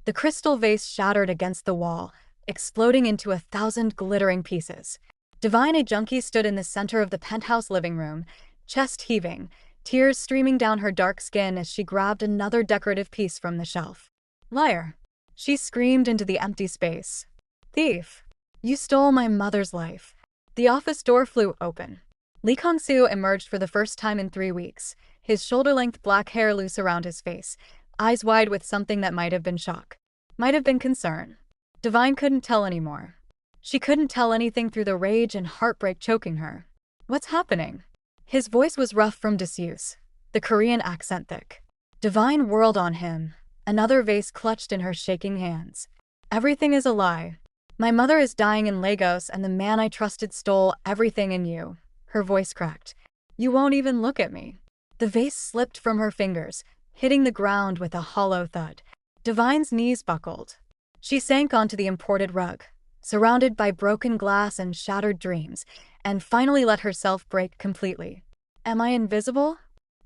The crystal vase shattered against the wall, exploding into 1,000 glittering pieces. Divine A Junkie stood in the center of the penthouse living room, chest heaving, tears streaming down her dark skin as she grabbed another decorative piece from the shelf. Liar! She screamed into the empty space. Thief! You stole my mother's life. The office door flew open. Lee Kang-Soo emerged for the first time in 3 weeks, his shoulder-length black hair loose around his face, eyes wide with something that might have been shock. Might have been concern. Divine couldn't tell anymore. She couldn't tell anything through the rage and heartbreak choking her. What's happening? His voice was rough from disuse, the Korean accent thick. Divine whirled on him, another vase clutched in her shaking hands. Everything is a lie. My mother is dying in Lagos and the man I trusted stole everything in you. Her voice cracked. You won't even look at me. The vase slipped from her fingers, hitting the ground with a hollow thud. Divine's knees buckled. She sank onto the imported rug, surrounded by broken glass and shattered dreams, and finally let herself break completely. Am I invisible?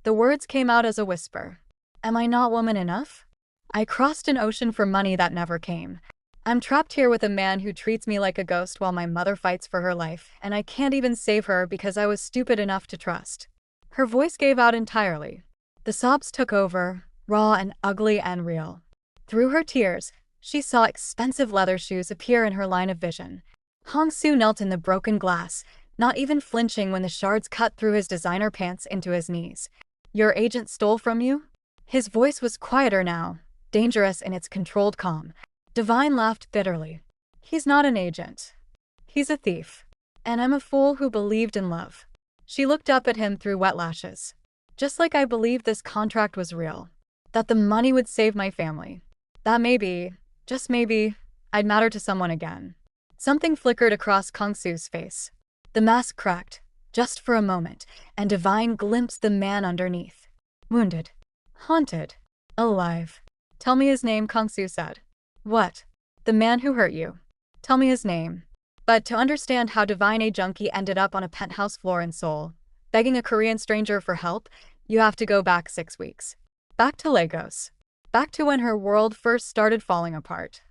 The words came out as a whisper. Am I not woman enough? I crossed an ocean for money that never came. I'm trapped here with a man who treats me like a ghost while my mother fights for her life, and I can't even save her because I was stupid enough to trust. Her voice gave out entirely. The sobs took over, raw and ugly and real. Through her tears, she saw expensive leather shoes appear in her line of vision. Kang-Soo knelt in the broken glass, not even flinching when the shards cut through his designer pants into his knees. Your agent stole from you? His voice was quieter now, dangerous in its controlled calm. Divine laughed bitterly. He's not an agent. He's a thief. And I'm a fool who believed in love. She looked up at him through wet lashes. Just like I believed this contract was real. That the money would save my family. That maybe, just maybe, I'd matter to someone again. Something flickered across Kang-Soo's face. The mask cracked, just for a moment, and Divine glimpsed the man underneath. Wounded. Haunted. Alive. Tell me his name, Kang-Soo said. What? The man who hurt you. Tell me his name. But to understand how Divine A Junkie ended up on a penthouse floor in Seoul, begging a Korean stranger for help, you have to go back 6 weeks. Back to Lagos. Back to when her world first started falling apart.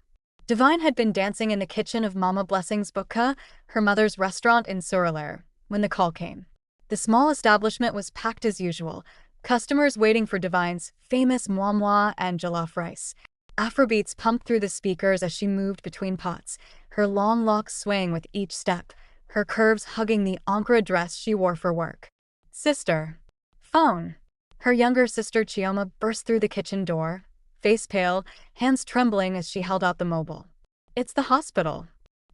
Divine had been dancing in the kitchen of Mama Blessing's Bukka, her mother's restaurant in Seoul, when the call came. The small establishment was packed as usual, customers waiting for Divine's famous muamwa and jollof rice. Afrobeats pumped through the speakers as she moved between pots, her long locks swaying with each step, her curves hugging the Ankara dress she wore for work. Sister. Phone. Her younger sister Chioma burst through the kitchen door, face pale, hands trembling as she held out the mobile. It's the hospital.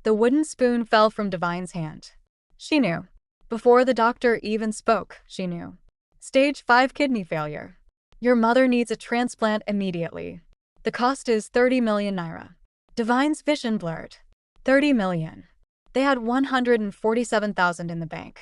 The wooden spoon fell from Divine's hand. She knew. Before the doctor even spoke, she knew. Stage 5 kidney failure. Your mother needs a transplant immediately. The cost is 30 million naira. Divine's vision blurred. 30 million. They had 147,000 in the bank.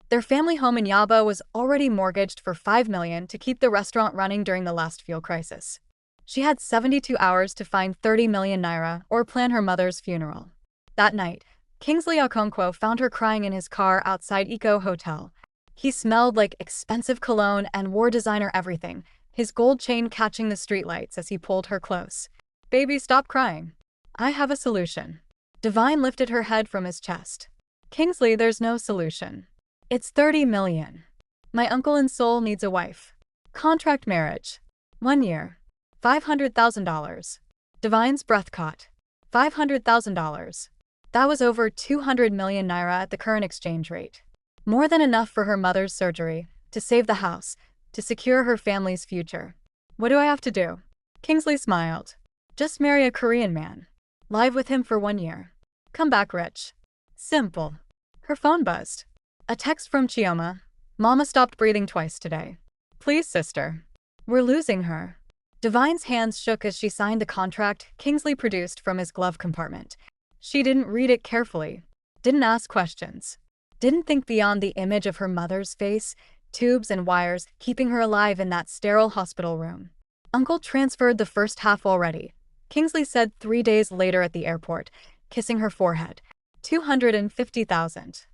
Their family home in Yaba was already mortgaged for 5 million to keep the restaurant running during the last fuel crisis. She had 72 hours to find 30 million naira or plan her mother's funeral. That night, Kingsley found her crying in his car outside Eco Hotel. He smelled like expensive cologne and wore designer everything, his gold chain catching the streetlights as he pulled her close. Baby, stop crying. I have a solution. Divine lifted her head from his chest. Kingsley, there's no solution. It's 30 million. My uncle in Seoul needs a wife. Contract marriage. 1 year. $500,000. Divine's breath caught. $500,000. That was over 200 million naira at the current exchange rate. More than enough for her mother's surgery, to save the house, to secure her family's future. What do I have to do? Kingsley smiled. Just marry a Korean man. Live with him for 1 year. Come back rich. Simple. Her phone buzzed. A text from Chioma. Mama stopped breathing twice today. Please, sister. We're losing her. Divine's hands shook as she signed the contract Kingsley produced from his glove compartment. She didn't read it carefully. Didn't ask questions. Didn't think beyond the image of her mother's face, tubes and wires keeping her alive in that sterile hospital room. Uncle transferred the first half already, Kingsley said 3 days later at the airport, kissing her forehead. 250,000.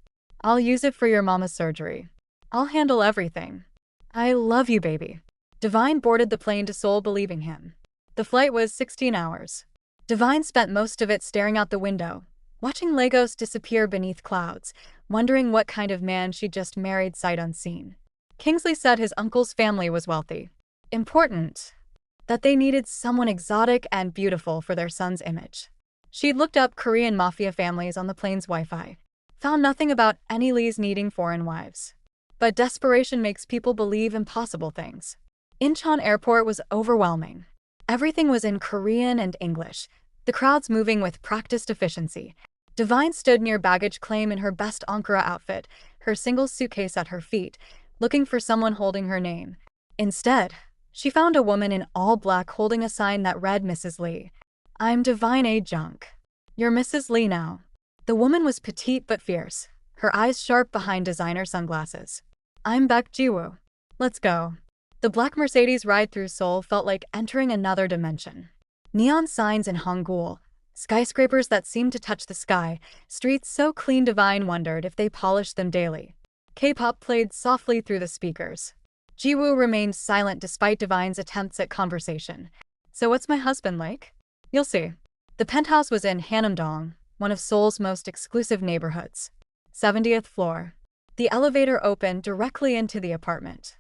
I'll use it for your mama's surgery. I'll handle everything. I love you, baby. Divine boarded the plane to Seoul believing him. The flight was 16 hours. Divine spent most of it staring out the window, watching Lagos disappear beneath clouds, wondering what kind of man she'd just married sight unseen. Kingsley said his uncle's family was wealthy. Important. That they needed someone exotic and beautiful for their son's image. She'd looked up Korean Mafia families on the plane's Wi-Fi. Found nothing about any Lees needing foreign wives. But desperation makes people believe impossible things. Incheon Airport was overwhelming. Everything was in Korean and English, the crowds moving with practiced efficiency. Divine stood near baggage claim in her best Ankara outfit, her single suitcase at her feet, looking for someone holding her name. Instead, she found a woman in all black holding a sign that read Mrs. Lee. I'm Divine A. Junk. You're Mrs. Lee now. The woman was petite but fierce, her eyes sharp behind designer sunglasses. I'm Baek Jiwoo. Let's go. The black Mercedes ride through Seoul felt like entering another dimension. Neon signs in Hangul, skyscrapers that seemed to touch the sky, streets so clean Divine wondered if they polished them daily. K-pop played softly through the speakers. Jiwoo remained silent despite Divine's attempts at conversation. So what's my husband like? You'll see. The penthouse was in Hanamdong, one of Seoul's most exclusive neighborhoods. 70th floor. The elevator opened directly into the apartment.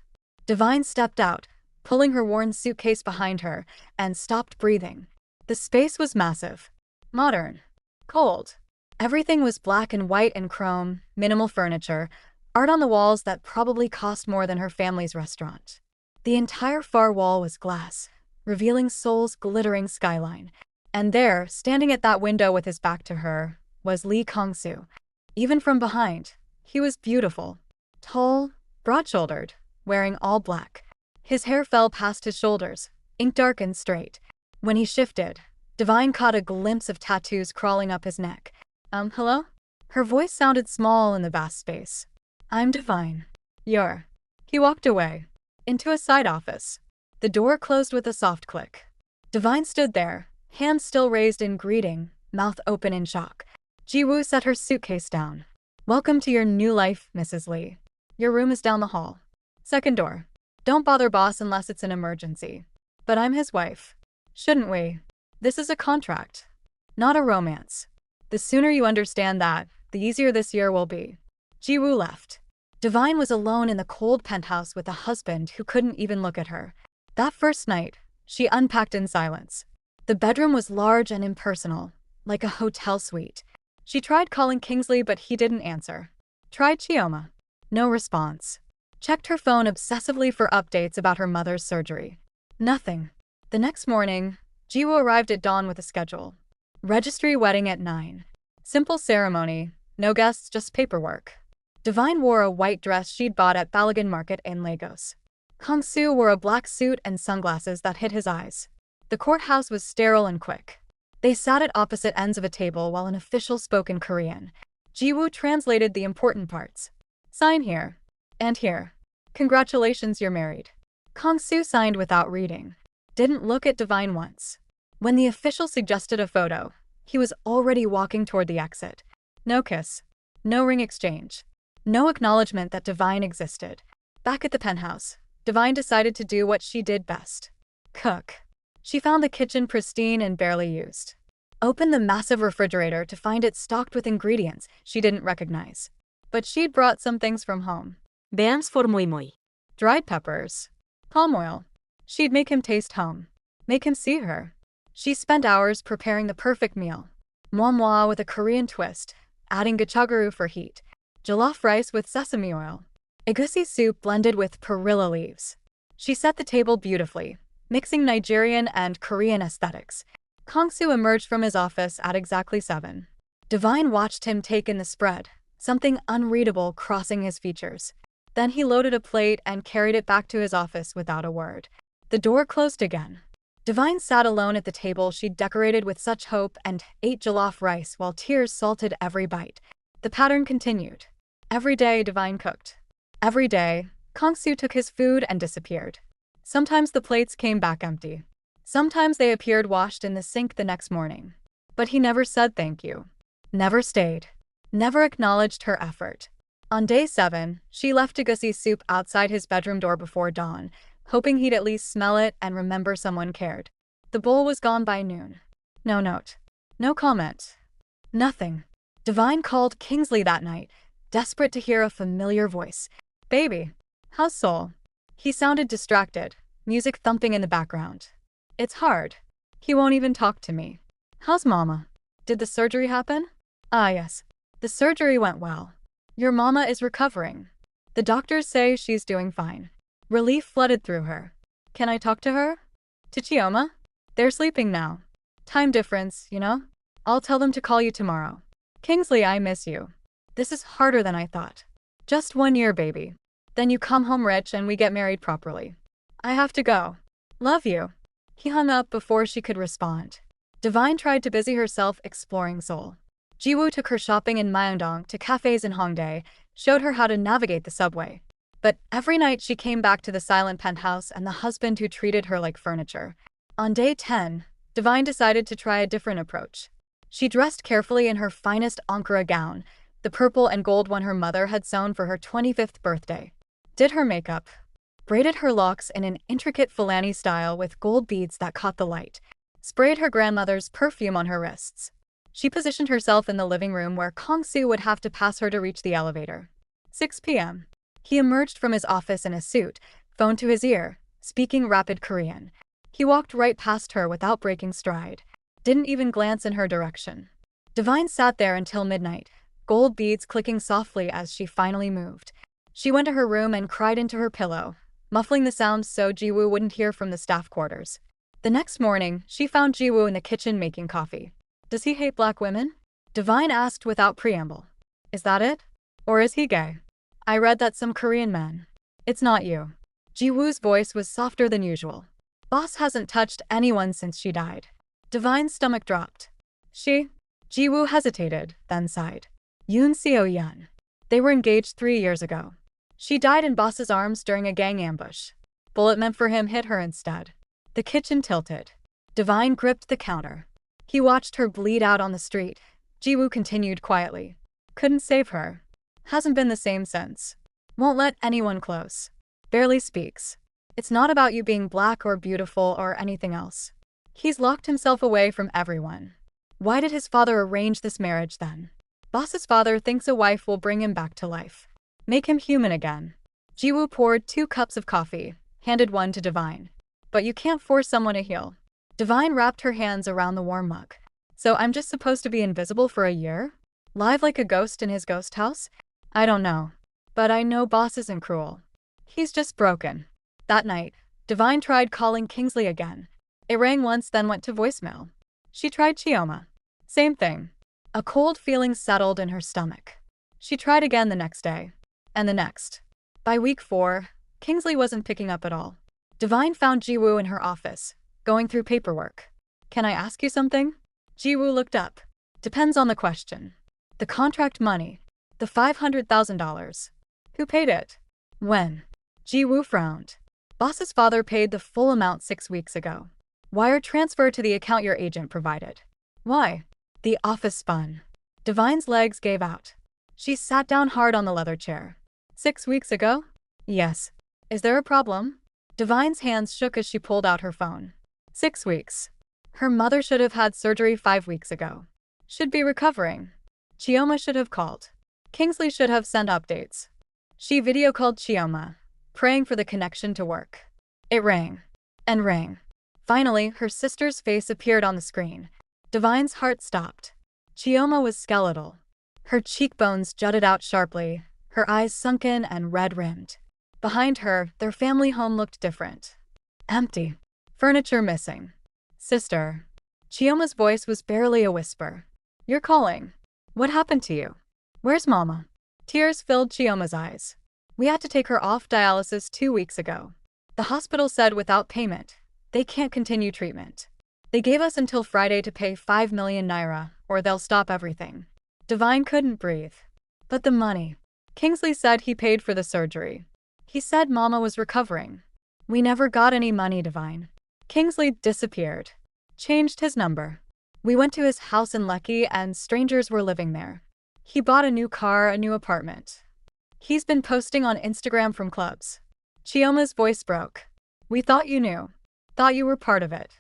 Divine stepped out, pulling her worn suitcase behind her, and stopped breathing. The space was massive. Modern. Cold. Everything was black and white and chrome, minimal furniture, art on the walls that probably cost more than her family's restaurant. The entire far wall was glass, revealing Seoul's glittering skyline. And there, standing at that window with his back to her, was Lee Kang-Soo. Even from behind, he was beautiful. Tall, broad-shouldered, wearing all black. His hair fell past his shoulders, ink-dark and straight. When he shifted, Divine caught a glimpse of tattoos crawling up his neck. Hello? Her voice sounded small in the vast space. I'm Divine. You're. He walked away. Into a side office. The door closed with a soft click. Divine stood there, hands still raised in greeting, mouth open in shock. Jiwoo set her suitcase down. Welcome to your new life, Mrs. Lee. Your room is down the hall. Second door. Don't bother boss unless it's an emergency. But I'm his wife. Shouldn't we? This is a contract. Not a romance. The sooner you understand that, the easier this year will be. Jiwoo left. Divine was alone in the cold penthouse with a husband who couldn't even look at her. That first night, she unpacked in silence. The bedroom was large and impersonal, like a hotel suite. She tried calling Kingsley, but he didn't answer. Tried Chioma. No response. Checked her phone obsessively for updates about her mother's surgery. Nothing. The next morning, Jiwoo arrived at dawn with a schedule. Registry wedding at 9. Simple ceremony, no guests, just paperwork. Divine wore a white dress she'd bought at Balogun Market in Lagos. Kang-Soo wore a black suit and sunglasses that hid his eyes. The courthouse was sterile and quick. They sat at opposite ends of a table while an official spoke in Korean. Jiwoo translated the important parts. Sign here. And here. Congratulations, you're married. Kang-Soo signed without reading. Didn't look at Divine once. When the official suggested a photo, he was already walking toward the exit. No kiss. No ring exchange. No acknowledgement that Divine existed. Back at the penthouse, Divine decided to do what she did best. Cook. She found the kitchen pristine and barely used. Opened the massive refrigerator to find it stocked with ingredients she didn't recognize. But she'd brought some things from home. BWAM's for moi moi. Dried peppers. Palm oil. She'd make him taste home. Make him see her. She spent hours preparing the perfect meal. Moi moi with a Korean twist, adding gochugaru for heat. Jollof rice with sesame oil. Egusi soup blended with perilla leaves. She set the table beautifully, mixing Nigerian and Korean aesthetics. Kang-Soo emerged from his office at exactly 7. Divine watched him take in the spread, something unreadable crossing his features. Then he loaded a plate and carried it back to his office without a word. The door closed again. Divine sat alone at the table she'd decorated with such hope and ate jollof rice while tears salted every bite. The pattern continued. Every day, Divine cooked. Every day, Kang-Soo took his food and disappeared. Sometimes the plates came back empty. Sometimes they appeared washed in the sink the next morning. But he never said thank you. Never stayed. Never acknowledged her effort. On day 7, she left egusi soup outside his bedroom door before dawn, hoping he'd at least smell it and remember someone cared. The bowl was gone by noon. No note. No comment. Nothing. Divine called Kingsley that night, desperate to hear a familiar voice. Baby. How's Seoul? He sounded distracted, music thumping in the background. It's hard. He won't even talk to me. How's Mama? Did the surgery happen? Ah, yes. The surgery went well. Your mama is recovering. The doctors say she's doing fine. Relief flooded through her. Can I talk to her? To Chioma? They're sleeping now. Time difference, you know? I'll tell them to call you tomorrow. Kingsley, I miss you. This is harder than I thought. Just 1 year, baby. Then you come home rich and we get married properly. I have to go. Love you. He hung up before she could respond. Divine tried to busy herself exploring Seoul. Jiwoo took her shopping in Myeongdong to cafes in Hongdae, showed her how to navigate the subway. But every night she came back to the silent penthouse and the husband who treated her like furniture. On day 10, Divine decided to try a different approach. She dressed carefully in her finest Ankara gown, the purple and gold one her mother had sewn for her 25th birthday. Did her makeup. Braided her locks in an intricate Fulani style with gold beads that caught the light. Sprayed her grandmother's perfume on her wrists. She positioned herself in the living room where Kang-Soo would have to pass her to reach the elevator. 6 p.m. He emerged from his office in a suit, phone to his ear, speaking rapid Korean. He walked right past her without breaking stride. Didn't even glance in her direction. Divine sat there until midnight, gold beads clicking softly as she finally moved. She went to her room and cried into her pillow, muffling the sounds so Jiwoo wouldn't hear from the staff quarters. The next morning, she found Jiwoo in the kitchen making coffee. Does he hate black women? Divine asked without preamble. Is that it? Or is he gay? I read that some Korean men. It's not you. Jiwoo's voice was softer than usual. Boss hasn't touched anyone since she died. Divine's stomach dropped. She? Jiwoo hesitated, then sighed. Yoon Seo-yeon. They were engaged 3 years ago. She died in Boss's arms during a gang ambush. Bullet meant for him hit her instead. The kitchen tilted. Divine gripped the counter. He watched her bleed out on the street. Jiwoo continued quietly. Couldn't save her. Hasn't been the same since. Won't let anyone close. Barely speaks. It's not about you being black or beautiful or anything else. He's locked himself away from everyone. Why did his father arrange this marriage then? Boss's father thinks a wife will bring him back to life. Make him human again. Jiwoo poured 2 cups of coffee, handed one to Divine. But you can't force someone to heal. Divine wrapped her hands around the warm mug. So I'm just supposed to be invisible for a year? Live like a ghost in his ghost house? I don't know. But I know Boss isn't cruel. He's just broken. That night, Divine tried calling Kingsley again. It rang once, then went to voicemail. She tried Chioma. Same thing. A cold feeling settled in her stomach. She tried again the next day. And the next. By week 4, Kingsley wasn't picking up at all. Divine found Jiwoo in her office, going through paperwork. Can I ask you something? Jiwoo looked up. Depends on the question. The contract money. The $500,000. Who paid it? When? Jiwoo frowned. Boss's father paid the full amount 6 weeks ago. Wire transfer to the account your agent provided. Why? The office spun. Divine's legs gave out. She sat down hard on the leather chair. 6 weeks ago? Yes. Is there a problem? Divine's hands shook as she pulled out her phone. 6 weeks. Her mother should have had surgery 5 weeks ago. Should be recovering. Chioma should have called. Kingsley should have sent updates. She video called Chioma, praying for the connection to work. It rang. And rang. Finally, her sister's face appeared on the screen. Divine's heart stopped. Chioma was skeletal. Her cheekbones jutted out sharply, her eyes sunken and red-rimmed. Behind her, their family home looked different. Empty. Furniture missing. Sister. Chioma's voice was barely a whisper. You're calling. What happened to you? Where's Mama? Tears filled Chioma's eyes. We had to take her off dialysis 2 weeks ago. The hospital said without payment, they can't continue treatment. They gave us until Friday to pay 5 million naira, or they'll stop everything. Divine couldn't breathe. But the money. Kingsley said he paid for the surgery. He said Mama was recovering. We never got any money, Divine. Kingsley disappeared. Changed his number. We went to his house in Lekki and strangers were living there. He bought a new car, a new apartment. He's been posting on Instagram from clubs. Chioma's voice broke. We thought you knew. Thought you were part of it.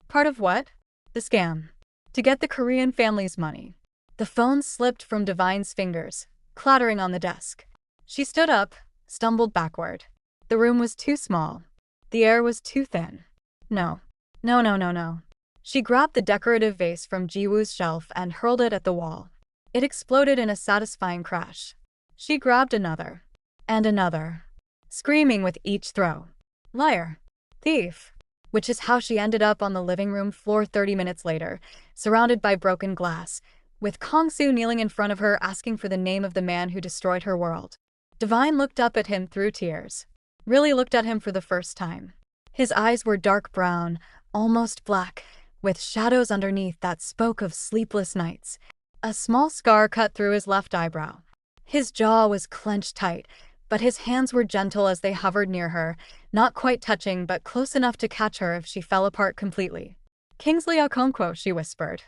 Part of what? The scam. To get the Korean family's money. The phone slipped from Divine's fingers, clattering on the desk. She stood up, stumbled backward. The room was too small. The air was too thin. No. No, no, no, no. She grabbed the decorative vase from Jiwoo's shelf and hurled it at the wall. It exploded in a satisfying crash. She grabbed another. And another. Screaming with each throw. Liar. Thief. Which is how she ended up on the living room floor 30 minutes later, surrounded by broken glass, with Kang-Soo kneeling in front of her asking for the name of the man who destroyed her world. Divine looked up at him through tears. Really looked at him for the first time. His eyes were dark brown, almost black, with shadows underneath that spoke of sleepless nights. A small scar cut through his left eyebrow. His jaw was clenched tight, but his hands were gentle as they hovered near her, not quite touching but close enough to catch her if she fell apart completely. Kingsley Okonkwo, she whispered.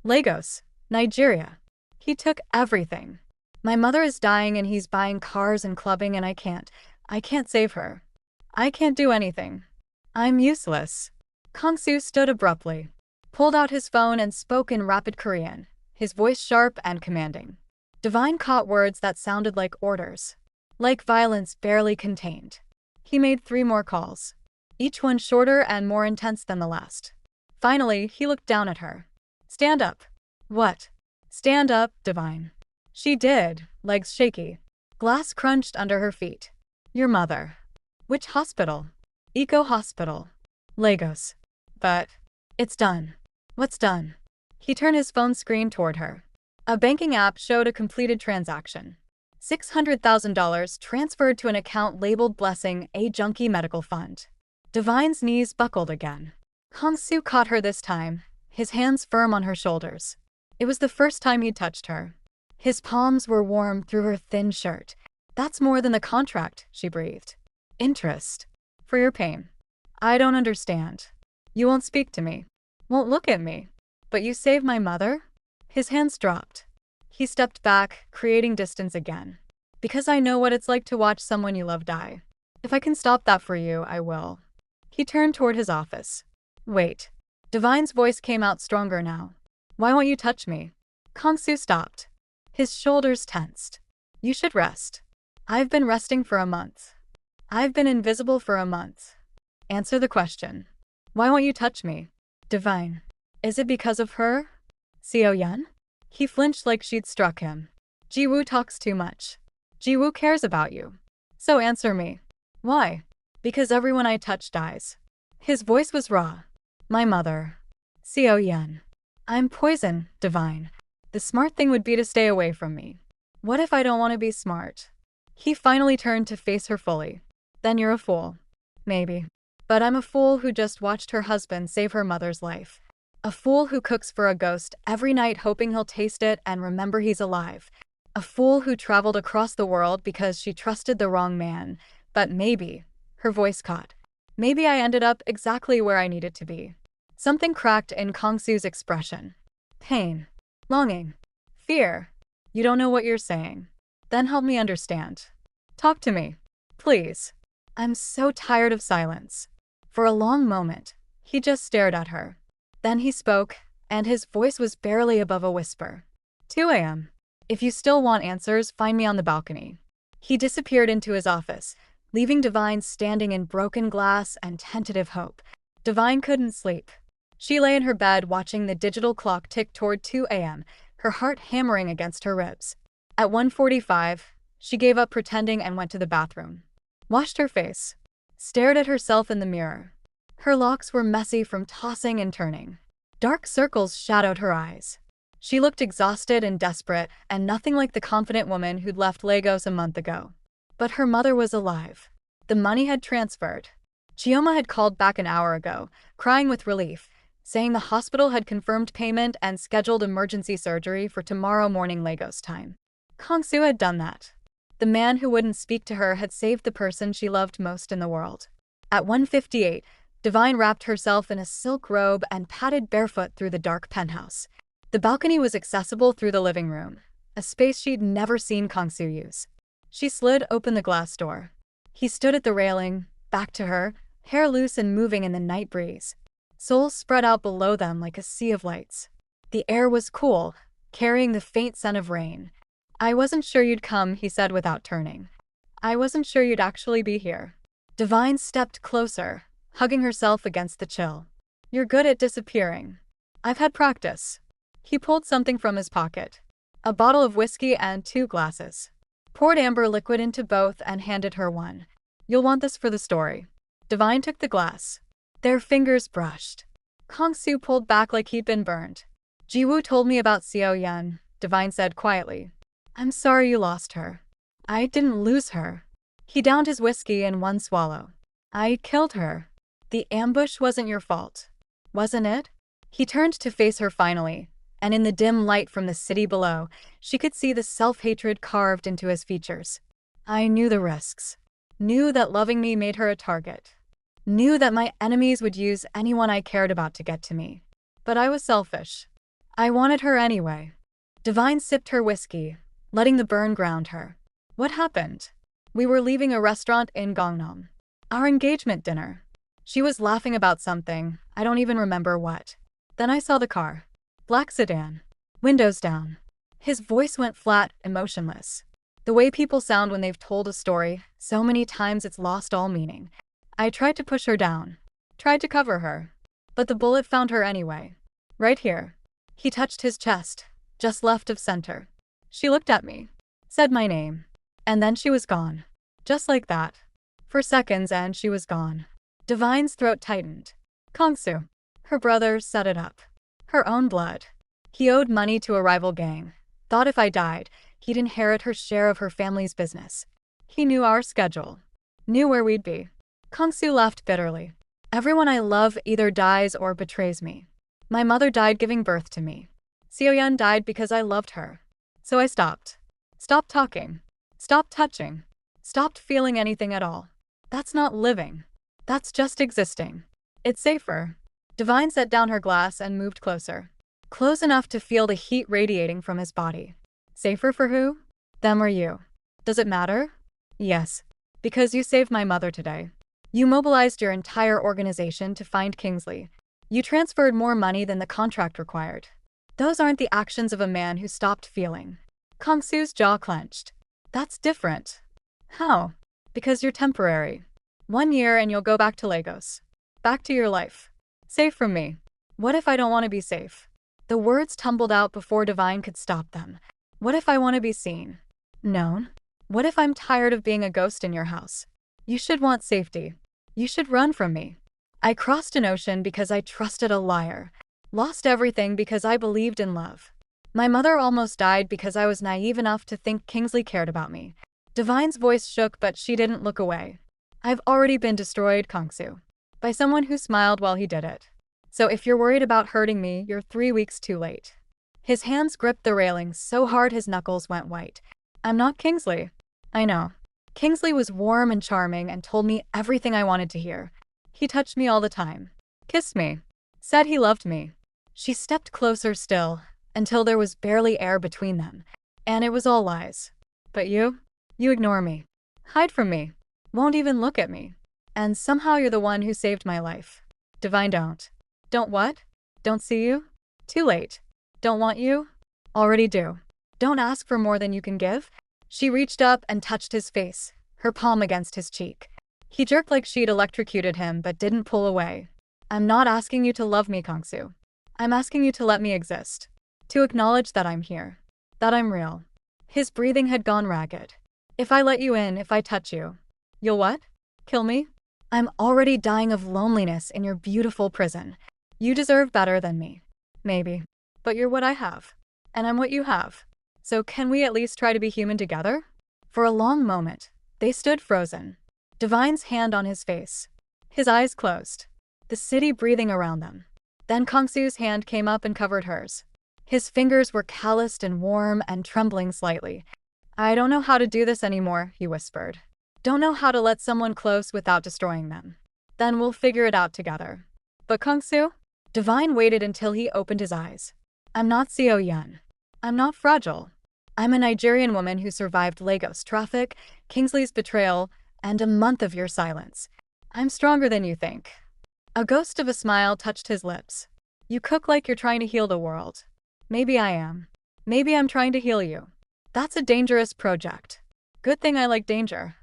Lagos, Nigeria. He took everything. My mother is dying and he's buying cars and clubbing and I can't save her. I can't do anything. I'm useless. Kang-Soo stood abruptly, pulled out his phone and spoke in rapid Korean, his voice sharp and commanding. Divine caught words that sounded like orders. Like violence barely contained. He made 3 more calls, each one shorter and more intense than the last. Finally, he looked down at her. Stand up. What? Stand up, Divine. She did, legs shaky. Glass crunched under her feet. Your mother. Which hospital? Eco Hospital. Lagos. But it's done. What's done? He turned his phone screen toward her. A banking app showed a completed transaction. $600,000 transferred to an account labeled Blessing, a junkie medical fund. Divine's knees buckled again. Kang-Soo caught her this time, his hands firm on her shoulders. It was the first time he'd touched her. His palms were warm through her thin shirt. That's more than the contract, she breathed. Interest. For your pain. I don't understand. You won't speak to me. Won't look at me. But you saved my mother? His hands dropped. He stepped back, creating distance again. Because I know what it's like to watch someone you love die. If I can stop that for you, I will. He turned toward his office. Wait. Divine's voice came out stronger now. Why won't you touch me? Kang-Soo stopped. His shoulders tensed. You should rest. I've been resting for a month. I've been invisible for a month. Answer the question. Why won't you touch me? Divine. Is it because of her? Seo-yeon? He flinched like she'd struck him. Jiwoo talks too much. Jiwoo cares about you. So answer me. Why? Because everyone I touch dies. His voice was raw. My mother. Seo-yeon. I'm poison, Divine. The smart thing would be to stay away from me. What if I don't want to be smart? He finally turned to face her fully. Then you're a fool. Maybe. But I'm a fool who just watched her husband save her mother's life. A fool who cooks for a ghost every night hoping he'll taste it and remember he's alive. A fool who traveled across the world because she trusted the wrong man. But maybe, her voice caught. Maybe I ended up exactly where I needed to be. Something cracked in Kang-Soo's expression. Pain. Longing. Fear. You don't know what you're saying. Then help me understand. Talk to me. Please. I'm so tired of silence. For a long moment, he just stared at her. Then he spoke, and his voice was barely above a whisper. 2 a.m. If you still want answers, find me on the balcony. He disappeared into his office, leaving Divine standing in broken glass and tentative hope. Divine couldn't sleep. She lay in her bed watching the digital clock tick toward 2 a.m., her heart hammering against her ribs. At 1:45, she gave up pretending and went to the bathroom. Washed her face. Stared at herself in the mirror. Her locks were messy from tossing and turning. Dark circles shadowed her eyes. She looked exhausted and desperate, and nothing like the confident woman who'd left Lagos a month ago. But her mother was alive. The money had transferred. Chioma had called back an hour ago, crying with relief, saying the hospital had confirmed payment and scheduled emergency surgery for tomorrow morning Lagos time. Kang-Soo had done that. The man who wouldn't speak to her had saved the person she loved most in the world. At 1:58, Divine wrapped herself in a silk robe and padded barefoot through the dark penthouse. The balcony was accessible through the living room, a space she'd never seen Kang-Soo use. She slid open the glass door. He stood at the railing, back to her, hair loose and moving in the night breeze. Seoul spread out below them like a sea of lights. The air was cool, carrying the faint scent of rain. "I wasn't sure you'd come," he said without turning. "I wasn't sure you'd actually be here." Divine stepped closer, hugging herself against the chill. "You're good at disappearing." "I've had practice." He pulled something from his pocket. A bottle of whiskey and 2 glasses. Poured amber liquid into both and handed her one. "You'll want this for the story." Divine took the glass. Their fingers brushed. Kang-Soo pulled back like he'd been burned. "Jiwoo told me about Seo-yeon," Divine said quietly. "I'm sorry you lost her." "I didn't lose her." He downed his whiskey in one swallow. "I killed her. The ambush wasn't your fault. Wasn't it?" He turned to face her finally, and in the dim light from the city below, she could see the self-hatred carved into his features. "I knew the risks. Knew that loving me made her a target. Knew that my enemies would use anyone I cared about to get to me. But I was selfish. I wanted her anyway." Divine sipped her whiskey, letting the burn ground her. "What happened?" "We were leaving a restaurant in Gangnam. Our engagement dinner." She was laughing about something, I don't even remember what. "Then I saw the car. Black sedan. Windows down." His voice went flat, emotionless. The way people sound when they've told a story, so many times it's lost all meaning. "I tried to push her down. Tried to cover her. But the bullet found her anyway. Right here." He touched his chest, just left of center. "She looked at me. Said my name. And then she was gone. Just like that. For seconds and she was gone." Divine's throat tightened. Kang-Soo. Her brother set it up. Her own blood. He owed money to a rival gang. Thought if I died, he'd inherit her share of her family's business. He knew our schedule. Knew where we'd be. Kang-Soo laughed bitterly. "Everyone I love either dies or betrays me. My mother died giving birth to me. Seo-yeon died because I loved her. So I stopped. Stopped talking. Stopped touching. Stopped feeling anything at all. That's not living. That's just existing. It's safer." Divine set down her glass and moved closer. Close enough to feel the heat radiating from his body. "Safer for who? Them or you? Does it matter?" "Yes. Because you saved my mother today. You mobilized your entire organization to find Kingsley. You transferred more money than the contract required. Those aren't the actions of a man who stopped feeling." Kang-Soo's jaw clenched. "That's different." "How?" "Because you're temporary. 1 year and you'll go back to Lagos. Back to your life. Safe from me." "What if I don't want to be safe?" The words tumbled out before Divine could stop them. "What if I want to be seen? Known? What if I'm tired of being a ghost in your house? You should want safety. You should run from me. I crossed an ocean because I trusted a liar. Lost everything because I believed in love. My mother almost died because I was naive enough to think Kingsley cared about me." Divine's voice shook, but she didn't look away. "I've already been destroyed, Kang-Soo. By someone who smiled while he did it. So if you're worried about hurting me, you're 3 weeks too late." His hands gripped the railings so hard his knuckles went white. "I'm not Kingsley." "I know. Kingsley was warm and charming and told me everything I wanted to hear. He touched me all the time. Kissed me. Said he loved me." She stepped closer still, until there was barely air between them. "And it was all lies. But you? You ignore me. Hide from me. Won't even look at me. And somehow you're the one who saved my life." Divine don't. "Don't what?" "Don't see you? Too late. Don't want you? Already do. Don't ask for more than you can give." She reached up and touched his face, her palm against his cheek. He jerked like she'd electrocuted him but didn't pull away. "I'm not asking you to love me, Kang-Soo. I'm asking you to let me exist. To acknowledge that I'm here. That I'm real." His breathing had gone ragged. "If I let you in, if I touch you, you'll what? Kill me? I'm already dying of loneliness in your beautiful prison. You deserve better than me. Maybe. But you're what I have. And I'm what you have. So can we at least try to be human together?" For a long moment, they stood frozen. Divine's hand on his face. His eyes closed. The city breathing around them. Then Kang-Soo's hand came up and covered hers. His fingers were calloused and warm and trembling slightly. "I don't know how to do this anymore," he whispered. "Don't know how to let someone close without destroying them. Then we'll figure it out together." "But Kang-Soo?" Divine waited until he opened his eyes. "I'm not Seo-yeon. I'm not fragile. I'm a Nigerian woman who survived Lagos traffic, Kingsley's betrayal, and a month of your silence. I'm stronger than you think. A ghost of a smile touched his lips. You cook like you're trying to heal the world. Maybe I am. Maybe I'm trying to heal you. That's a dangerous project. Good thing I like danger.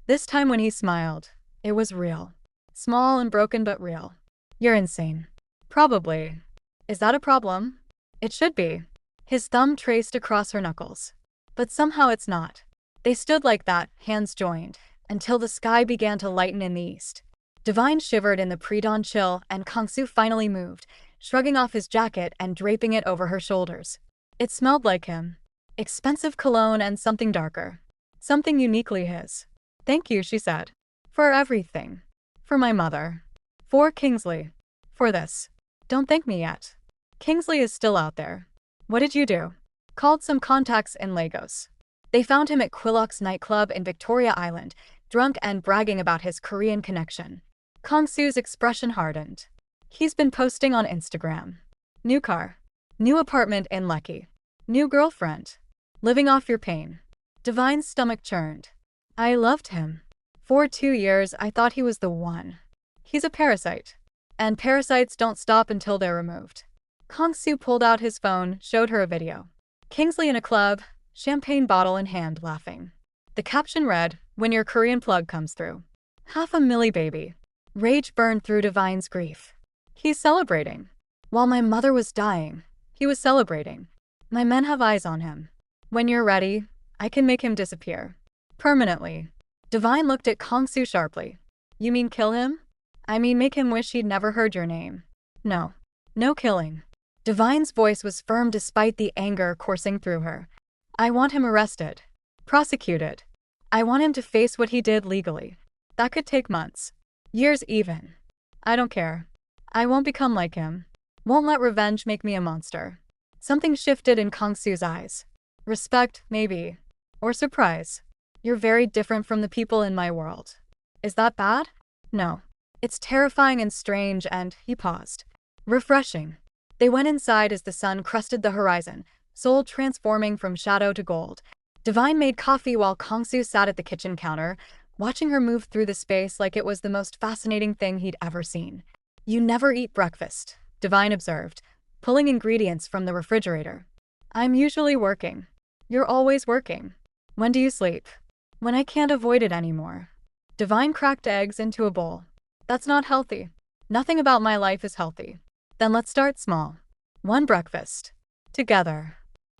This time when he smiled, it was real. Small and broken but real. You're insane. Probably. Is that a problem? It should be. His thumb traced across her knuckles. But somehow it's not. They stood like that, hands joined, until the sky began to lighten in the east. Divine shivered in the pre-dawn chill, and Kang-Soo finally moved, shrugging off his jacket and draping it over her shoulders. It smelled like him. Expensive cologne and something darker. Something uniquely his. Thank you, she said. For everything. For my mother. For Kingsley. For this. Don't thank me yet. Kingsley is still out there. What did you do? Called some contacts in Lagos. They found him at Quillock's nightclub in Victoria Island, drunk and bragging about his Korean connection. Kang-Soo's expression hardened. He's been posting on Instagram. New car. New apartment in Lekki. New girlfriend. Living off your pain. Divine's stomach churned. I loved him. For 2 years, I thought he was the one. He's a parasite. And parasites don't stop until they're removed. Kang-Soo pulled out his phone, showed her a video. Kingsley in a club, champagne bottle in hand, laughing. The caption read, "When your Korean plug comes through." 500,000 baby. Rage burned through Divine's grief. He's celebrating. While my mother was dying, he was celebrating. My men have eyes on him. When you're ready, I can make him disappear. Permanently. Divine looked at Kang-Soo sharply. You mean kill him? I mean make him wish he'd never heard your name. No. No killing. Divine's voice was firm despite the anger coursing through her. I want him arrested. Prosecuted. I want him to face what he did legally. That could take months. Years even. I don't care. I won't become like him. Won't let revenge make me a monster. Something shifted in Kang-Soo's eyes. Respect, maybe. Or surprise. You're very different from the people in my world. Is that bad? No. It's terrifying and strange and, he paused. Refreshing. They went inside as the sun crusted the horizon, Seoul transforming from shadow to gold. Divine made coffee while Kang-Soo sat at the kitchen counter, watching her move through the space like it was the most fascinating thing he'd ever seen. You never eat breakfast, Divine observed, pulling ingredients from the refrigerator. I'm usually working. You're always working. When do you sleep? When I can't avoid it anymore. Divine cracked eggs into a bowl. That's not healthy. Nothing about my life is healthy. Then let's start small. One breakfast. Together.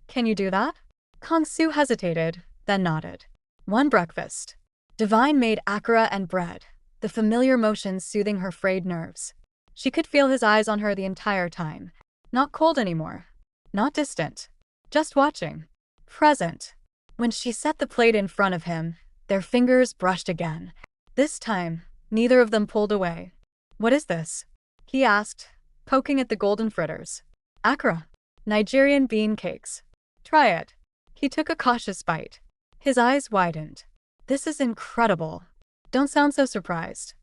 Can you do that? Kang-Soo hesitated, then nodded. One breakfast. Divine made akara and bread, the familiar motions soothing her frayed nerves. She could feel his eyes on her the entire time. Not cold anymore. Not distant. Just watching. Present. When she set the plate in front of him, their fingers brushed again. This time, neither of them pulled away. What is this? He asked, poking at the golden fritters. Akara. Nigerian bean cakes. Try it. He took a cautious bite. His eyes widened. This is incredible. Don't sound so surprised.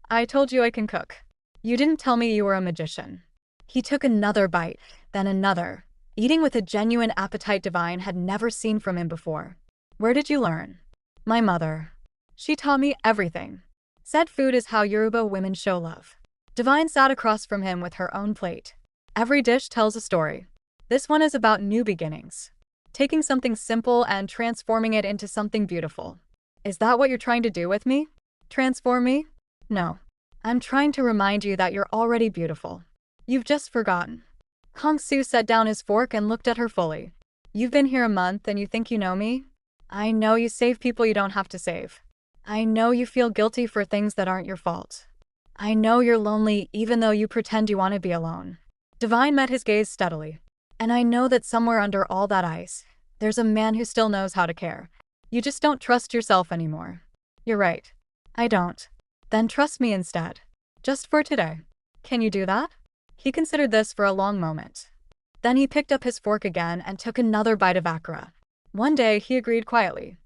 I told you I can cook. You didn't tell me you were a magician. He took another bite, then another, eating with a genuine appetite Divine had never seen from him before. Where did you learn? My mother. She taught me everything. Said food is how Yoruba women show love. Divine sat across from him with her own plate. Every dish tells a story. This one is about new beginnings. Taking something simple and transforming it into something beautiful. Is that what you're trying to do with me? Transform me? No. I'm trying to remind you that you're already beautiful. You've just forgotten. Kang-Soo set down his fork and looked at her fully. You've been here a month and you think you know me? I know you save people you don't have to save. I know you feel guilty for things that aren't your fault. I know you're lonely even though you pretend you want to be alone. Divine met his gaze steadily. And I know that somewhere under all that ice, there's a man who still knows how to care. You just don't trust yourself anymore. You're right. I don't. Then trust me instead. Just for today. Can you do that? He considered this for a long moment. Then he picked up his fork again and took another bite of akara. One day, he agreed quietly.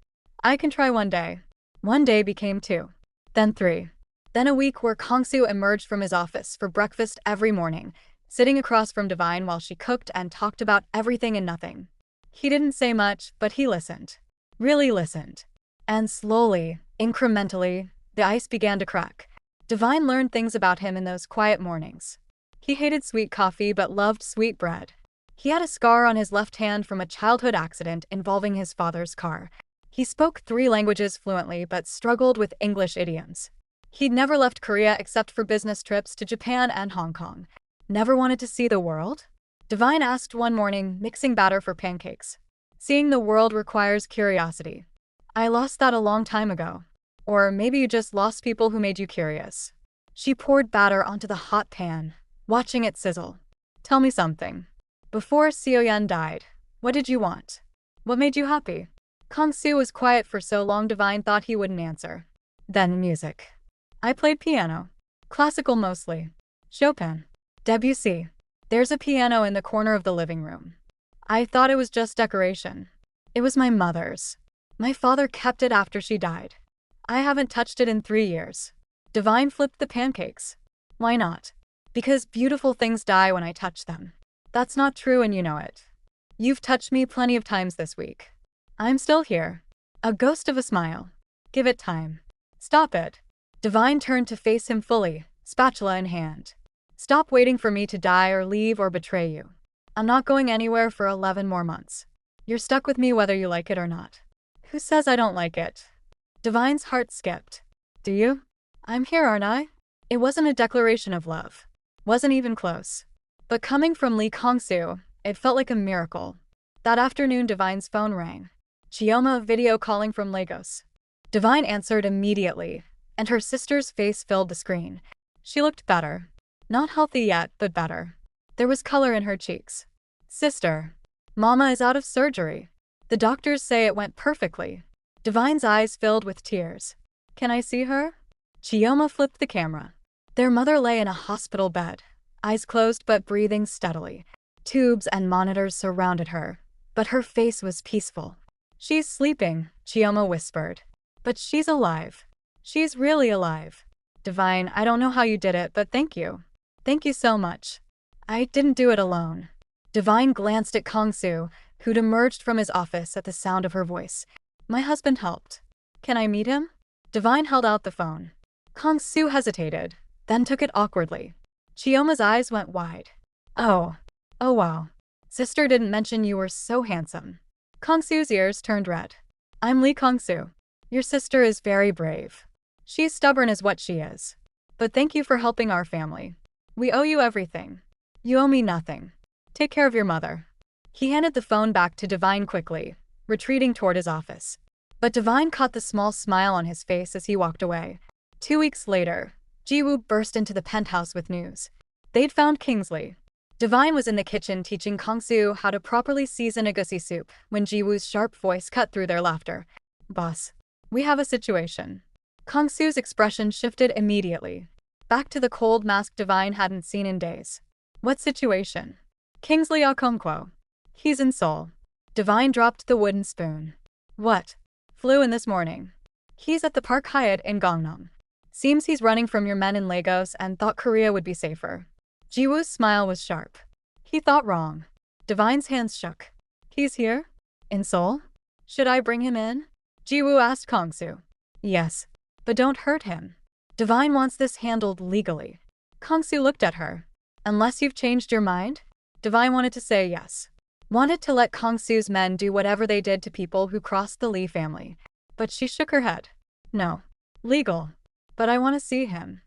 I can try one day. One day became 2. Then 3. Then a week where Kang-Soo emerged from his office for breakfast every morning, sitting across from Divine while she cooked and talked about everything and nothing. He didn't say much, but he listened. Really listened. And slowly, incrementally, the ice began to crack. Divine learned things about him in those quiet mornings. He hated sweet coffee but loved sweet bread. He had a scar on his left hand from a childhood accident involving his father's car. He spoke 3 languages fluently but struggled with English idioms. He'd never left Korea except for business trips to Japan and Hong Kong. Never wanted to see the world? Divine asked one morning, mixing batter for pancakes. Seeing the world requires curiosity. I lost that a long time ago. Or maybe you just lost people who made you curious. She poured batter onto the hot pan, watching it sizzle. Tell me something. Before Seoyeon died, what did you want? What made you happy? Kang-Soo was quiet for so long Divine thought he wouldn't answer. Then music. I played piano. Classical mostly. Chopin. Debussy. There's a piano in the corner of the living room. I thought it was just decoration. It was my mother's. My father kept it after she died. I haven't touched it in 3 years. Divine flipped the pancakes. Why not? Because beautiful things die when I touch them. That's not true and you know it. You've touched me plenty of times this week. I'm still here. A ghost of a smile. Give it time. Stop it. Divine turned to face him fully, spatula in hand. Stop waiting for me to die or leave or betray you. I'm not going anywhere for 11 more months. You're stuck with me whether you like it or not. Who says I don't like it? Divine's heart skipped. Do you? I'm here, aren't I? It wasn't a declaration of love. Wasn't even close. But coming from Lee Kang-Soo, it felt like a miracle. That afternoon Divine's phone rang. Chioma video calling from Lagos. Divine answered immediately, and her sister's face filled the screen. She looked better. Not healthy yet, but better. There was color in her cheeks. Sister. Mama is out of surgery. The doctors say it went perfectly. Divine's eyes filled with tears. Can I see her? Chioma flipped the camera. Their mother lay in a hospital bed, eyes closed but breathing steadily. Tubes and monitors surrounded her, but her face was peaceful. She's sleeping, Chioma whispered. But she's alive. She's really alive. Divine, I don't know how you did it, but thank you. Thank you so much. I didn't do it alone. Divine glanced at Kang-Soo, who'd emerged from his office at the sound of her voice. My husband helped. Can I meet him? Divine held out the phone. Kang-Soo hesitated, then took it awkwardly. Chioma's eyes went wide. Oh wow. Sister didn't mention you were so handsome. Kang-Soo's ears turned red. I'm Lee Kang-Soo. Your sister is very brave. She's stubborn as what she is. But thank you for helping our family. We owe you everything. You owe me nothing. Take care of your mother. He handed the phone back to Divine quickly, retreating toward his office. But Divine caught the small smile on his face as he walked away. 2 weeks later, Ji-woo burst into the penthouse with news. They'd found Kingsley. Divine was in the kitchen teaching Kang-Soo how to properly season a goosey soup when Ji-woo's sharp voice cut through their laughter. Boss, we have a situation. Kang-Soo's expression shifted immediately. Back to the cold mask Divine hadn't seen in days. What situation? Kingsley Okonkwo. He's in Seoul. Divine dropped the wooden spoon. What? Flew in this morning. He's at the Park Hyatt in Gangnam. Seems he's running from your men in Lagos and thought Korea would be safer. Ji-woo's smile was sharp. He thought wrong. Divine's hands shook. He's here? In Seoul? Should I bring him in? Ji-woo asked Kang-Soo. Yes. But don't hurt him. Divine wants this handled legally. Kang-Soo looked at her. Unless you've changed your mind? Divine wanted to say yes. Wanted to let Kang-Soo's men do whatever they did to people who crossed the Lee family. But she shook her head. No. Legal. But I want to see him.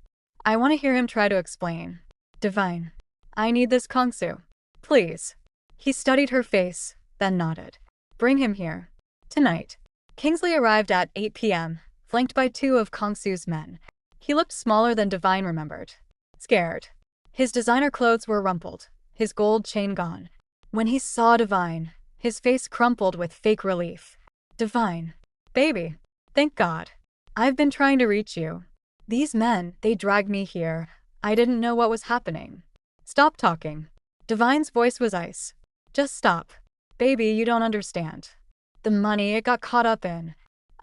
I want to hear him try to explain. Divine. I need this Kang-Soo. Please. He studied her face, then nodded. Bring him here. Tonight. Kingsley arrived at 8 p.m., flanked by 2 of Kang-Soo's men. He looked smaller than Divine remembered. Scared. His designer clothes were rumpled, his gold chain gone. When he saw Divine, his face crumpled with fake relief. Divine. Baby. Thank God. I've been trying to reach you. These men, they dragged me here. I didn't know what was happening. Stop talking. Divine's voice was ice. Just stop. Baby, you don't understand. The money it got caught up in.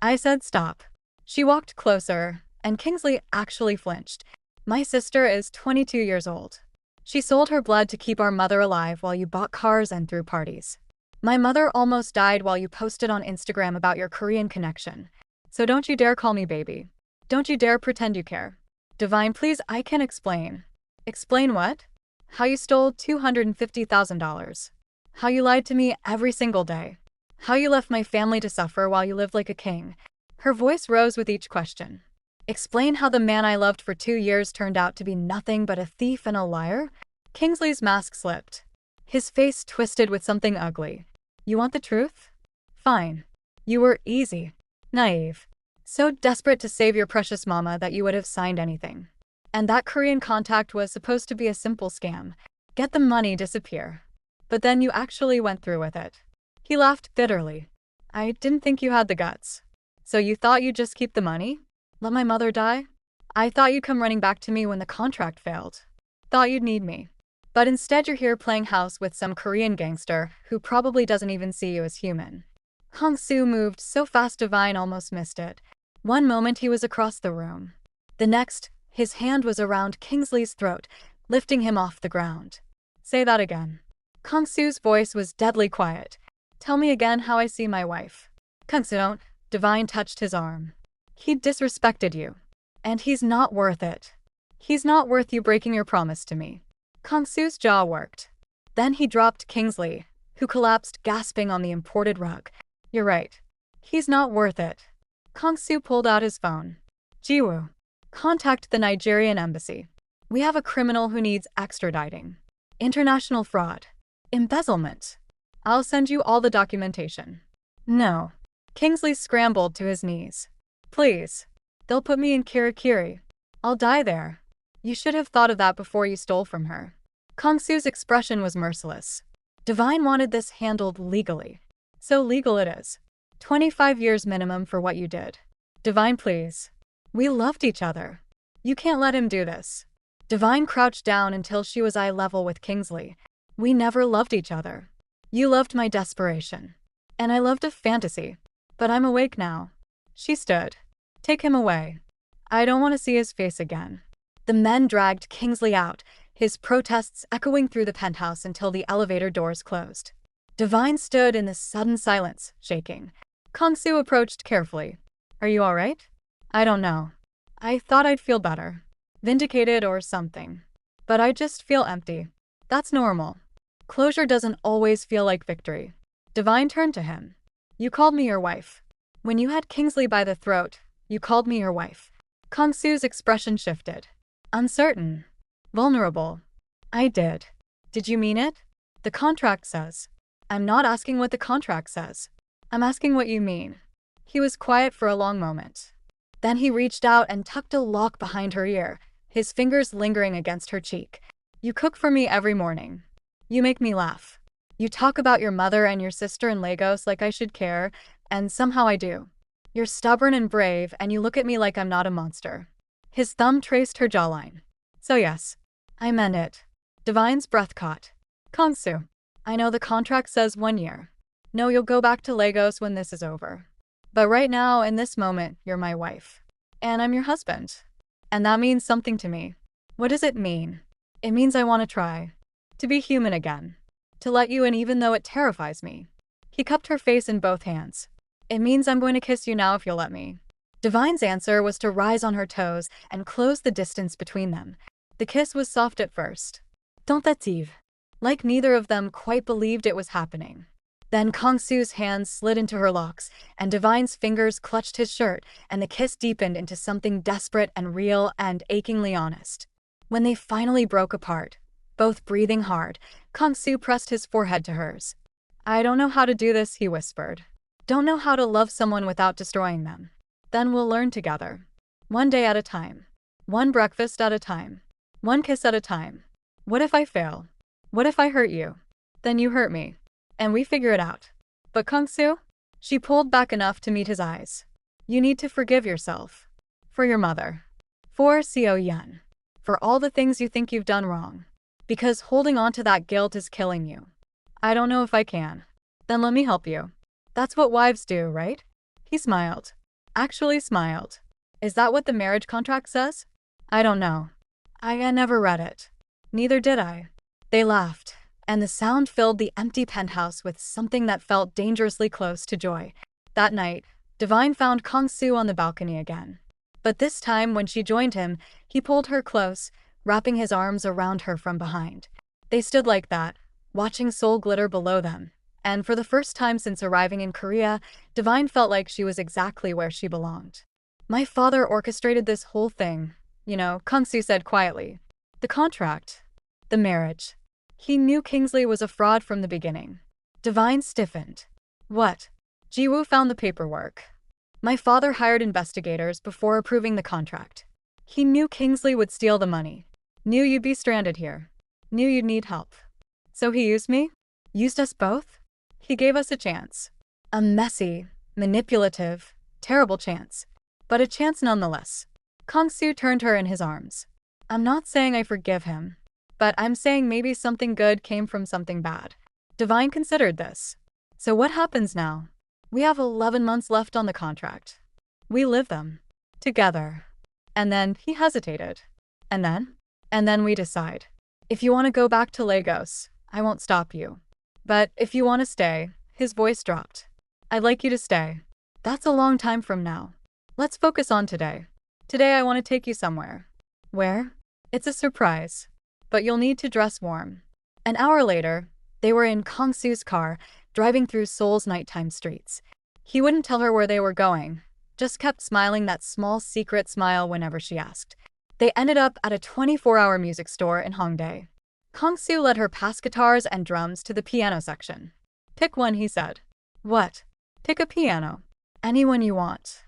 I said stop. She walked closer, and Kingsley actually flinched. My sister is 22 years old. She sold her blood to keep our mother alive while you bought cars and threw parties. My mother almost died while you posted on Instagram about your Korean connection. So don't you dare call me baby. Don't you dare pretend you care. Divine, please, I can explain. Explain what? How you stole $250,000. How you lied to me every single day. How you left my family to suffer while you lived like a king. Her voice rose with each question. Explain how the man I loved for 2 years turned out to be nothing but a thief and a liar? Kingsley's mask slipped. His face twisted with something ugly. You want the truth? Fine. You were easy. Naive. So desperate to save your precious mama that you would have signed anything. And that Korean contact was supposed to be a simple scam. Get the money, disappear. But then you actually went through with it. He laughed bitterly. I didn't think you had the guts. So you thought you'd just keep the money? Let my mother die? I thought you'd come running back to me when the contract failed. Thought you'd need me. But instead you're here playing house with some Korean gangster who probably doesn't even see you as human. Kang-Soo moved so fast Divine almost missed it. One moment he was across the room. The next, his hand was around Kingsley's throat, lifting him off the ground. Say that again. Kang-Soo's voice was deadly quiet. Tell me again how I see my wife. Kang-Soo, don't. Divine touched his arm. He disrespected you. And he's not worth it. He's not worth you breaking your promise to me. Kang-Soo's jaw worked. Then he dropped Kingsley, who collapsed gasping on the imported rug. You're right. He's not worth it. Kang-Soo pulled out his phone. Jiwoo. Contact the Nigerian embassy. We have a criminal who needs extraditing. International fraud. Embezzlement. I'll send you all the documentation. No. Kingsley scrambled to his knees. Please. They'll put me in Kirikiri. I'll die there. You should have thought of that before you stole from her. Kang-Soo's expression was merciless. Divine wanted this handled legally. So legal it is. 25 years minimum for what you did. Divine, please. We loved each other. You can't let him do this. Divine crouched down until she was eye level with Kingsley. We never loved each other. You loved my desperation. And I loved a fantasy. But I'm awake now. She stood. Take him away. I don't want to see his face again. The men dragged Kingsley out, his protests echoing through the penthouse until the elevator doors closed. Divine stood in the sudden silence, shaking. Kang-Soo approached carefully. Are you all right? I don't know. I thought I'd feel better. Vindicated or something. But I just feel empty. That's normal. Closure doesn't always feel like victory. Divine turned to him. You called me your wife. When you had Kingsley by the throat, you called me your wife. Kang-Soo's expression shifted. Uncertain. Vulnerable. I did. Did you mean it? The contract says. I'm not asking what the contract says. I'm asking what you mean. He was quiet for a long moment. Then he reached out and tucked a lock behind her ear, his fingers lingering against her cheek. You cook for me every morning. You make me laugh. You talk about your mother and your sister in Lagos like I should care, and somehow I do. You're stubborn and brave, and you look at me like I'm not a monster. His thumb traced her jawline. So yes, I meant it. Divine's breath caught. Kang-Soo. I know the contract says 1 year. No, you'll go back to Lagos when this is over. But right now, in this moment, you're my wife. And I'm your husband. And that means something to me. What does it mean? It means I want to try. To be human again. To let you in even though it terrifies me. He cupped her face in both hands. It means I'm going to kiss you now if you'll let me. Divine's answer was to rise on her toes and close the distance between them. The kiss was soft at first. Tentative. Like neither of them quite believed it was happening. Then Kang-Soo's hands slid into her locks, and Divine's fingers clutched his shirt, and the kiss deepened into something desperate and real and achingly honest. When they finally broke apart, both breathing hard, Kang-Soo pressed his forehead to hers. I don't know how to do this, he whispered. Don't know how to love someone without destroying them. Then we'll learn together. 1 day at a time. 1 breakfast at a time. 1 kiss at a time. What if I fail? What if I hurt you? Then you hurt me. And we figure it out. But Kang-Soo? She pulled back enough to meet his eyes. You need to forgive yourself. For your mother. For Seo Yun. For all the things you think you've done wrong. Because holding on to that guilt is killing you. I don't know if I can. Then let me help you. That's what wives do, right? He smiled. Actually smiled. Is that what the marriage contract says? I don't know. I never read it. Neither did I. They laughed, and the sound filled the empty penthouse with something that felt dangerously close to joy. That night, Divine found Kang-Soo on the balcony again. But this time, when she joined him, he pulled her close, wrapping his arms around her from behind. They stood like that, watching Seoul glitter below them. And for the first time since arriving in Korea, Divine felt like she was exactly where she belonged. My father orchestrated this whole thing, Kang-Soo said quietly. The contract. The marriage. He knew Kingsley was a fraud from the beginning. Divine stiffened. What? Ji-woo found the paperwork. My father hired investigators before approving the contract. He knew Kingsley would steal the money. Knew you'd be stranded here. Knew you'd need help. So he used me? Used us both? He gave us a chance. A messy, manipulative, terrible chance. But a chance nonetheless. Kang-Soo turned her in his arms. I'm not saying I forgive him, but I'm saying maybe something good came from something bad. Divine considered this. So what happens now? We have 11 months left on the contract. We live them. Together. And then he hesitated. And then we decide. If you want to go back to Lagos, I won't stop you. But if you want to stay, his voice dropped. I'd like you to stay. That's a long time from now. Let's focus on today. Today I want to take you somewhere. Where? It's a surprise. But you'll need to dress warm. An hour later, they were in Kang-Soo's car, driving through Seoul's nighttime streets. He wouldn't tell her where they were going, just kept smiling that small secret smile whenever she asked. They ended up at a 24-hour music store in Hongdae. Kang-Soo led her past guitars and drums to the piano section. Pick one, he said. What? Pick a piano. Anyone you want.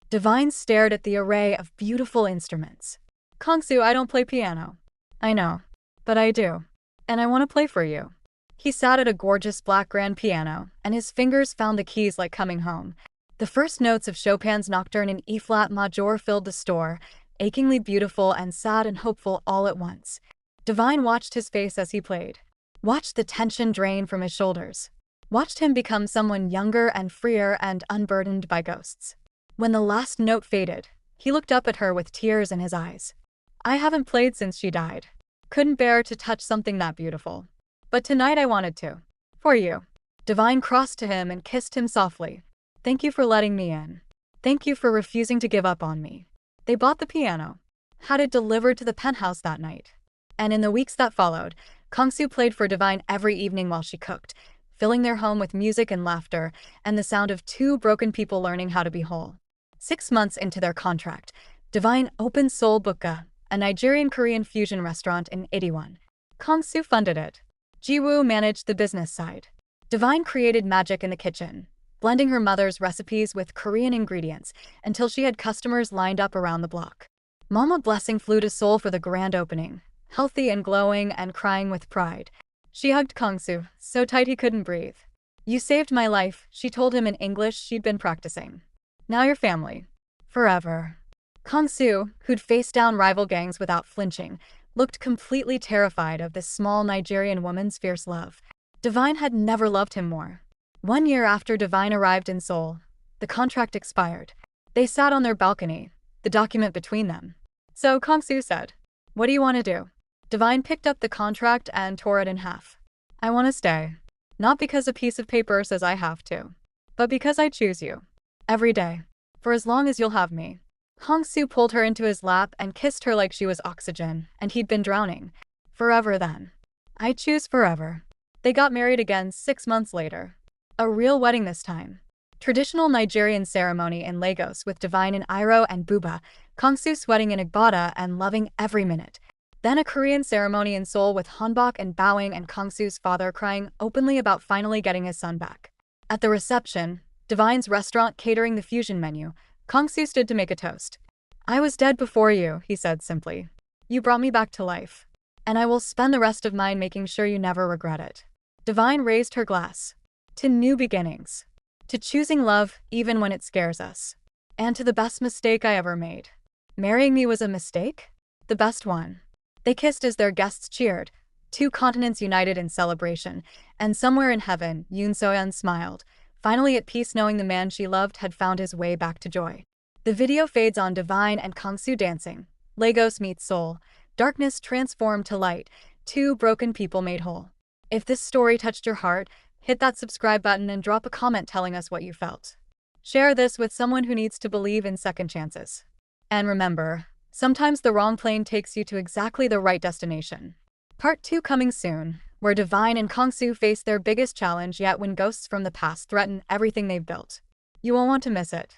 Divine stared at the array of beautiful instruments. Kang-Soo, I don't play piano. I know, but I do. And I want to play for you. He sat at a gorgeous black grand piano, and his fingers found the keys like coming home. The first notes of Chopin's Nocturne in E-flat major filled the store, achingly beautiful and sad and hopeful all at once. Divine watched his face as he played. Watched the tension drain from his shoulders. Watched him become someone younger and freer and unburdened by ghosts. When the last note faded, he looked up at her with tears in his eyes. I haven't played since she died. Couldn't bear to touch something that beautiful. But tonight I wanted to. For you. Divine crossed to him and kissed him softly. Thank you for letting me in. Thank you for refusing to give up on me. They bought the piano. Had it delivered to the penthouse that night. And in the weeks that followed, Kang-Soo played for Divine every evening while she cooked, filling their home with music and laughter, and the sound of two broken people learning how to be whole. 6 months into their contract, Divine opened Seoul Bukka, a Nigerian-Korean fusion restaurant in Itaewon. Kang-Soo funded it. Ji-woo managed the business side. Divine created magic in the kitchen, blending her mother's recipes with Korean ingredients until she had customers lined up around the block. Mama Blessing flew to Seoul for the grand opening, healthy and glowing and crying with pride. She hugged Kang-Soo, so tight he couldn't breathe. You saved my life, she told him in English she'd been practicing. Now you're family. Forever. Kang-Soo, who'd faced down rival gangs without flinching, looked completely terrified of this small Nigerian woman's fierce love. Divine had never loved him more. 1 year after Divine arrived in Seoul, the contract expired. They sat on their balcony, the document between them. So Kang-Soo said, "What do you want to do?" Divine picked up the contract and tore it in half. "I want to stay. Not because a piece of paper says I have to, but because I choose you. Every day. For as long as you'll have me." Kang-Soo pulled her into his lap and kissed her like she was oxygen, and he'd been drowning. Forever then. I choose forever. They got married again 6 months later. A real wedding this time. Traditional Nigerian ceremony in Lagos with Divine in Iro and Buba, Kang-Soo sweating in Igbada and loving every minute. Then a Korean ceremony in Seoul with hanbok and bowing and Kang-Soo's father crying openly about finally getting his son back. At the reception, Divine's restaurant catering the fusion menu, Kang-Soo stood to make a toast. I was dead before you, he said simply. You brought me back to life. And I will spend the rest of mine making sure you never regret it. Divine raised her glass. To new beginnings. To choosing love even when it scares us. And to the best mistake I ever made. Marrying me was a mistake? The best one. They kissed as their guests cheered. 2 continents united in celebration. And somewhere in heaven, Yoon So-yeon smiled, finally at peace knowing the man she loved had found his way back to joy. The video fades on Divine and Kang-Soo dancing. Lagos meets Seoul. Darkness transformed to light. 2 broken people made whole. If this story touched your heart, hit that subscribe button and drop a comment telling us what you felt. Share this with someone who needs to believe in second chances. And remember, sometimes the wrong plane takes you to exactly the right destination. Part 2 coming soon, where Divine and Kang-Soo face their biggest challenge yet when ghosts from the past threaten everything they've built. You won't want to miss it.